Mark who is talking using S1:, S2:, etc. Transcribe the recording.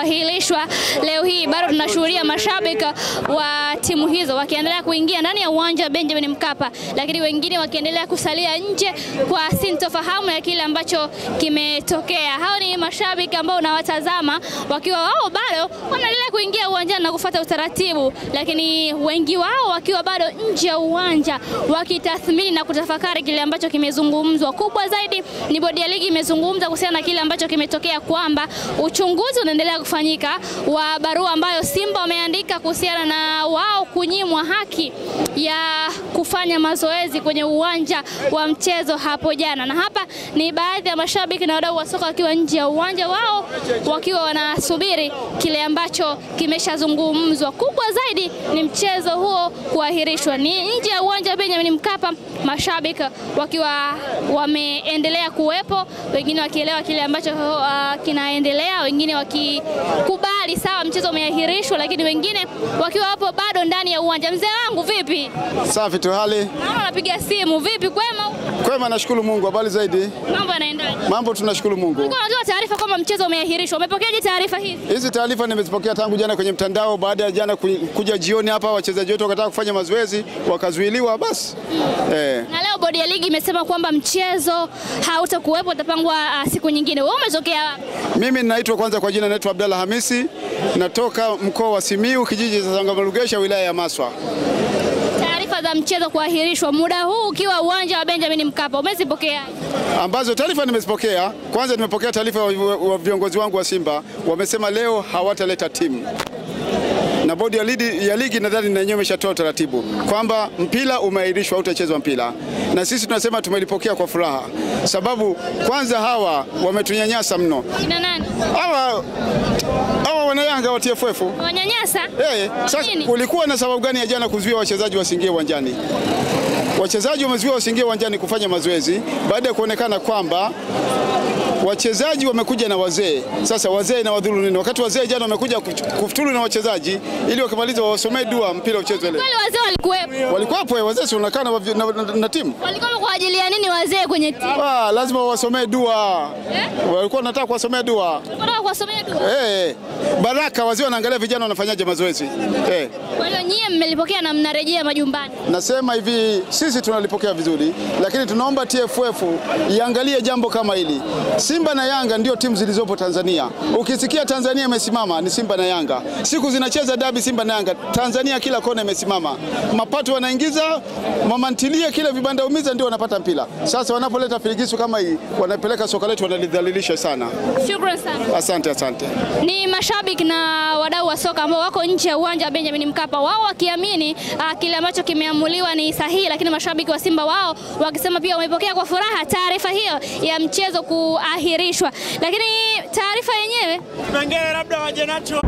S1: kuahirishwa leo hii, bado tunashuhudia mashabiki wa timu hizo wakiendelea kuingia ndani ya uwanja wa Benjamin Mkapa, lakini wengine wakiendelea kusalia nje kwa sintofahamu ya kile ambacho kimetokea. Hao ni mashabiki ambao unawatazama wakiwa wao bado wanaendelea kuingia uwanjani na kufuata utaratibu, lakini wengi wao wakiwa bado nje ya uwanja wakitathmini na kutafakari kile ambacho kimezungumzwa. Kubwa zaidi ni bodi ya ligi imezungumza kuhusiana na kile ambacho kimetokea, kwamba uchunguzi unaendelea kufanyika wa barua ambayo Simba wameandika kuhusiana na wao kunyimwa haki ya kufanya mazoezi kwenye uwanja wa mchezo hapo jana. Na hapa ni baadhi ya mashabiki na wadau wa soka wakiwa nje ya uwanja wao wakiwa wanasubiri kile ambacho kimeshazungumzwa. Kubwa zaidi ni mchezo huo kuahirishwa. Ni nje ya uwanja wa Benjamin Mkapa, mashabiki wakiwa wameendelea kuwepo, wengine wakielewa kile ambacho kinaendelea, wengine wakikubali sawa mchezo umeahirishwa, lakini wengine wakiwa hapo bado ndani ya uwanja. Mzee wangu vipi?
S2: Safi tu hali.
S1: Naona unapiga simu, vipi kwema?
S2: Kwema, nashukuru Mungu. Habari zaidi?
S1: Mambo yanaendaje?
S2: Mambo tunashukuru Mungu.
S1: Ulikuwa unatoa taarifa kwamba mchezo umeahirishwa. Umepokeaje taarifa hizi?
S2: Hizi taarifa nimezipokea tangu jana kwenye mtandao, baada ya jana kuja jioni hapa wachezaji wetu wakataka kufanya mazoezi wakazuiliwa basi.
S1: Na leo bodi ya ligi imesema kwamba mchezo hautakuwepo, utapangwa siku nyingine. Wewe umetokea wapi?
S2: Mimi ninaitwa kwanza kwa jina naitwa Abdalla Hamisi, natoka mkoa wa Simiyu, kijiji cha Sangamalugesha, wilaya ya Maswa.
S1: Taarifa za mchezo kuahirishwa muda huu ukiwa uwanja wa Benjamin Mkapa umezipokea?
S2: Ambazo taarifa nimezipokea, kwanza nimepokea taarifa wa viongozi wangu wa Simba, wamesema leo hawataleta timu. Na bodi ya ligi nadhani na yenyewe imeshatoa taratibu kwamba mpira umeahirishwa, hautachezwa mpira. Na sisi tunasema tumelipokea kwa furaha, sababu kwanza hawa wametunyanyasa mno.
S1: Kina nani?
S2: Hawa wana Yanga wa TFF.
S1: Wanyanyasa?
S2: Sasa kulikuwa na sababu gani ya jana kuzuia wachezaji wasiingie uwanjani? Wachezaji wamezuiwa wasiingie uwanjani kufanya mazoezi baada ya kuonekana kwamba wachezaji wamekuja na wazee. Sasa wazee na wadhuru nini? Wakati wazee jana wamekuja kufuturu na wachezaji ili wakimaliza wasomee dua mpira uchezwe leo.
S1: Wale wazee walikuwepo?
S2: Walikuwepo, wazee si wanakaa na timu.
S1: Walikuwa kwa ajili ya nini wazee kwenye timu?
S2: Lazima wasomee dua. Walikuwa wanataka kuwasomea dua.
S1: Wanataka kuwasomea dua?
S2: Baraka, wazee wanaangalia vijana wanafanyaje mazoezi.
S1: Kwa hiyo nyie mmelipokea na mnarejea majumbani?
S2: Nasema hivi, sisi tunalipokea vizuri, lakini tunaomba TFF iangalie jambo kama hili. Simba na Yanga ndio timu zilizopo Tanzania. Ukisikia Tanzania imesimama ni Simba na Yanga. Siku zinacheza dabi Simba na Yanga, Tanzania kila kona imesimama. Mapato wanaingiza, mamantilia kila vibanda umiza ndio wanapata mpira. Sasa wanapoleta filigisu kama hii, wanapeleka soka letu wanalidhalilisha sana.
S1: Shukrani sana.
S2: Asante.
S1: Ni mashabiki na wadau wa soka ambao wako nje ya uwanja wa Benjamin Mkapa, wao wakiamini kile ambacho kimeamuliwa ni sahihi, lakini mashabiki wa Simba wao wakisema pia wamepokea kwa furaha taarifa hiyo ya mchezo kuahirishwa. Lakini taarifa yenyewe
S3: pengine labda waje nacho